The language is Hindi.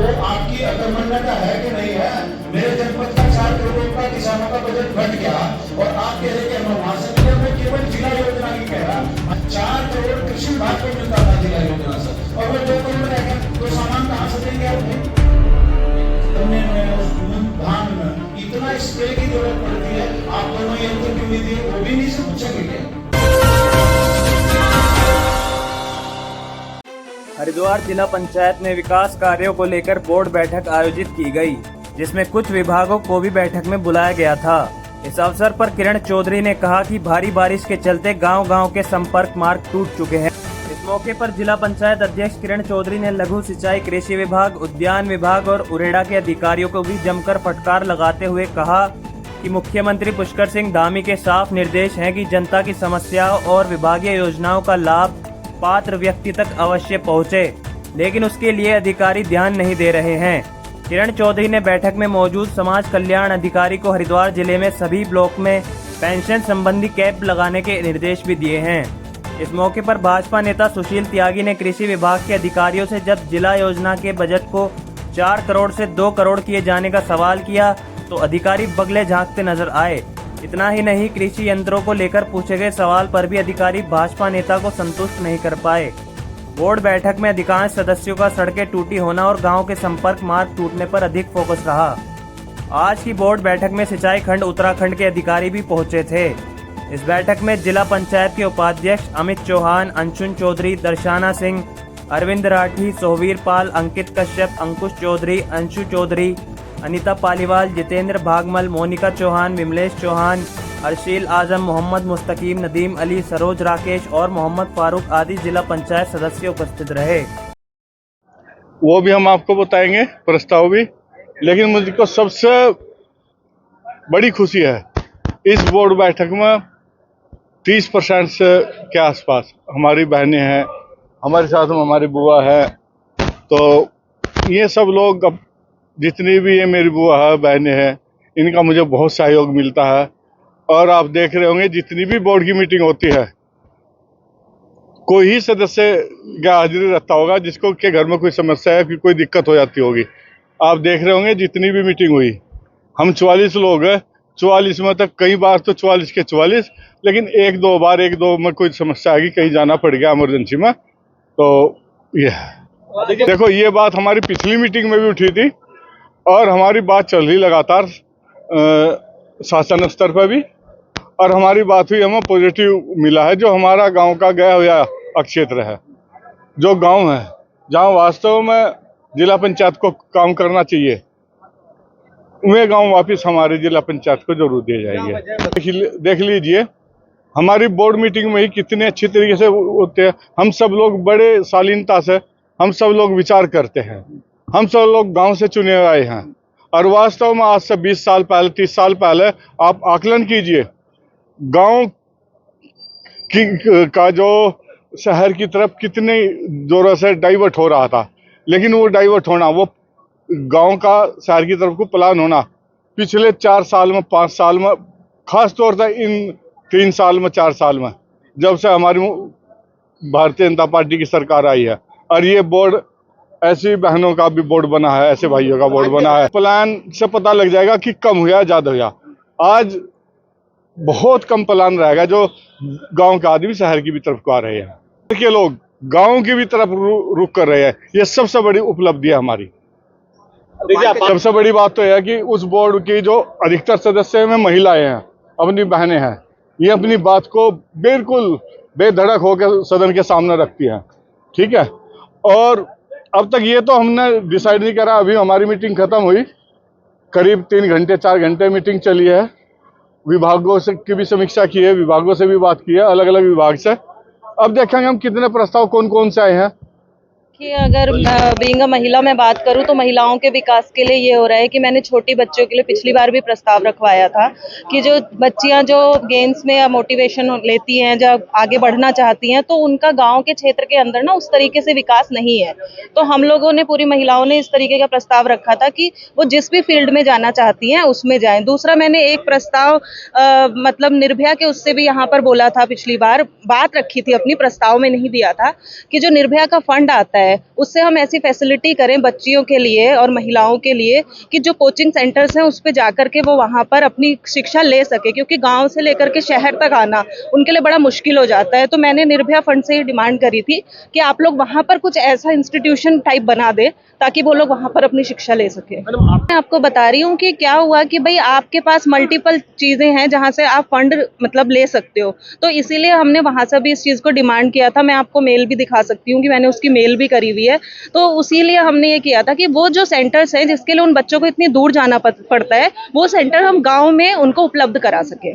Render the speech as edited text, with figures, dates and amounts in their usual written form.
वो आपकी अकर्मण्यता है कि नहीं है? मेरे जनपद का 4 करोड़ का किसानों का बजट घट गया और आप कह रहे कि हम वहां से मिले, मैं केवल जिला योजना की कह रहा। 4 करोड़ कृषि विभाग को मिलता था जिला योजना से, और वो 2 करोड़ रह गया, तो सामान कहां से देंगे आपने? धान में इतना स्प्रे की जरूरत पड़ती है, आप दोनों यंत्र क्यों नहीं दिए, वो भी नहीं से पूछेंगे क्या? हरिद्वार जिला पंचायत में विकास कार्यों को लेकर बोर्ड बैठक आयोजित की गई, जिसमें कुछ विभागों को भी बैठक में बुलाया गया था। इस अवसर पर किरण चौधरी ने कहा कि भारी बारिश के चलते गांव-गांव के संपर्क मार्ग टूट चुके हैं। इस मौके पर जिला पंचायत अध्यक्ष किरण चौधरी ने लघु सिंचाई, कृषि विभाग, उद्यान विभाग और उरेडा के अधिकारियों को भी जमकर फटकार लगाते हुए कहा कि मुख्यमंत्री पुष्कर सिंह धामी के साफ निर्देश हैं कि जनता की समस्याओं और विभागीय योजनाओं का लाभ पात्र व्यक्ति तक अवश्य पहुंचे, लेकिन उसके लिए अधिकारी ध्यान नहीं दे रहे हैं। किरण चौधरी ने बैठक में मौजूद समाज कल्याण अधिकारी को हरिद्वार जिले में सभी ब्लॉक में पेंशन संबंधी कैंप लगाने के निर्देश भी दिए हैं। इस मौके पर भाजपा नेता सुशील त्यागी ने कृषि विभाग के अधिकारियों से जब जिला योजना के बजट को 4 करोड़ से 2 करोड़ किए जाने का सवाल किया तो अधिकारी बगले झांकते नजर आए। इतना ही नहीं, कृषि यंत्रों को लेकर पूछे गए सवाल पर भी अधिकारी भाजपा नेता को संतुष्ट नहीं कर पाए। बोर्ड बैठक में अधिकांश सदस्यों का सड़कें टूटी होना और गांव के संपर्क मार्ग टूटने पर अधिक फोकस रहा। आज की बोर्ड बैठक में सिंचाई खंड उत्तराखंड के अधिकारी भी पहुंचे थे। इस बैठक में जिला पंचायत के उपाध्यक्ष अमित चौहान, अंशुन चौधरी, दर्शना सिंह, अरविंद राठी, सोहवीर पाल, अंकित कश्यप, अंकुश चौधरी, अंशु चौधरी, अनीता पालीवाल, जितेंद्र भागमल, मोनिका चौहान, विमलेश चौहान, अर्शील आजम, मोहम्मद मुस्तकीम, नदीम अली, सरोज राकेश और मोहम्मद फारूक आदि जिला पंचायत सदस्य उपस्थित रहे। वो भी हम आपको बताएंगे, प्रस्ताव भी। लेकिन मुझको सबसे बड़ी खुशी है इस बोर्ड बैठक में 30% से के आसपास हमारी बहनें हैं, हमारे साथ में हमारी बुआ है। तो ये सब लोग, अब जितनी भी ये मेरी बुआ है, बहनें हैं, इनका मुझे बहुत सहयोग मिलता है। और आप देख रहे होंगे जितनी भी बोर्ड की मीटिंग होती है, कोई ही सदस्य का हाजिरी रहता होगा जिसको के घर में कोई समस्या है, कोई दिक्कत हो जाती होगी। आप देख रहे होंगे जितनी भी मीटिंग हुई, हम 44 लोग हैं, 44 में तक कई बार तो 44 के 44, लेकिन एक दो में कोई समस्या आएगी, कहीं जाना पड़ गया इमरजेंसी में, तो ये देखो, ये बात हमारी पिछली मीटिंग में भी उठी थी और हमारी बात चल रही लगातार शासन स्तर पर भी, और हमारी बात हुई, हमें पॉजिटिव मिला है। जो हमारा गांव का गया हुआ क्षेत्र है, जो गांव है जहां वास्तव में जिला पंचायत को काम करना चाहिए, वे गांव वापस हमारे जिला पंचायत को जरूर दिए जाएंगे। देख लीजिए हमारी बोर्ड मीटिंग में ही कितने अच्छी तरीके से होते हैं। हम सब लोग बड़े शालीनता से हम सब लोग विचार करते हैं। हम सब लोग गांव से चुने आए हैं, और वास्तव में आज से 20 साल पहले, 30 साल पहले आप आकलन कीजिए, गांव का जो शहर की तरफ कितने जोरों से डाइवर्ट हो रहा था, लेकिन वो डाइवर्ट होना, वो गांव का शहर की तरफ को प्लान होना पिछले 4 साल में, 5 साल में, खास तौर से इन 3 साल में, 4 साल में, जब से हमारी भारतीय जनता पार्टी की सरकार आई है। और ये बोर्ड ऐसी बहनों का भी बोर्ड बना है, ऐसे भाइयों का बोर्ड बना है। प्लान से पता लग जाएगा कि कम हुआ ज्यादा हुआ। आज बहुत कम प्लान रहेगा जो गांव के आदमी शहर की भी तरफ को आ रहे हैं, के लोग गांव की भी तरफ रुख कर रहे हैं। ये सबसे बड़ी उपलब्धि है हमारी। सबसे बड़ी बात तो यह है कि उस बोर्ड की जो अधिकतर सदस्य में महिलाएं हैं, अपनी बहनें हैं, ये अपनी बात को बिल्कुल बेधड़क होकर सदन के सामने रखती हैं। ठीक है, और अब तक ये तो हमने डिसाइड नहीं करा। अभी हमारी मीटिंग खत्म हुई, करीब 3 घंटे 4 घंटे मीटिंग चली है। विभागों से की भी समीक्षा की है, विभागों से भी बात की है, अलग अलग विभाग से। अब देखेंगे हम कितने प्रस्ताव कौन कौन से आए हैं। कि अगर बीइंग अ महिला मैं बात करूं तो महिलाओं के विकास के लिए ये हो रहा है कि मैंने छोटी बच्चियों के लिए पिछली बार भी प्रस्ताव रखवाया था कि जो बच्चियां जो गेम्स में मोटिवेशन लेती हैं, जब आगे बढ़ना चाहती हैं, तो उनका गांव के क्षेत्र के अंदर ना उस तरीके से विकास नहीं है। तो हम लोगों ने, पूरी महिलाओं ने इस तरीके का प्रस्ताव रखा था कि वो जिस भी फील्ड में जाना चाहती हैं उसमें जाएं। दूसरा, मैंने एक प्रस्ताव मतलब निर्भया के उससे भी यहाँ पर बोला था, पिछली बार बात रखी थी अपनी, प्रस्ताव में नहीं दिया था, कि जो निर्भया का फंड आता है है उससे हम ऐसी फैसिलिटी करें बच्चियों के लिए और महिलाओं के लिए कि जो कोचिंग सेंटर्स हैं उस पे जाकर के वो वहाँ पर अपनी शिक्षा ले सके, क्योंकि गांव से लेकर के शहर तक आना उनके लिए बड़ा मुश्किल हो जाता है। तो मैंने निर्भया फंड से ये डिमांड करी थी कि आप लोग वहाँ पर कुछ ऐसा इंस्टीट्यूशन टाइप बना दे ताकि वो लोग वहाँ पर अपनी शिक्षा ले सके। मैं आपको बता रही हूँ कि क्या हुआ कि भाई आपके पास मल्टीपल चीजें हैं जहाँ से आप फंड मतलब ले सकते हो, तो इसीलिए हमने वहां से भी इस चीज को डिमांड किया था। मैं आपको मेल भी दिखा सकती हूँ कि मैंने उसकी मेल भी करी हुई है। तो उसीलिए हमने ये किया था कि वो जो सेंटर्स हैं जिसके लिए उन बच्चों को इतनी दूर जाना पड़ता है, वो सेंटर हम गाँव में उनको उपलब्ध करा सके।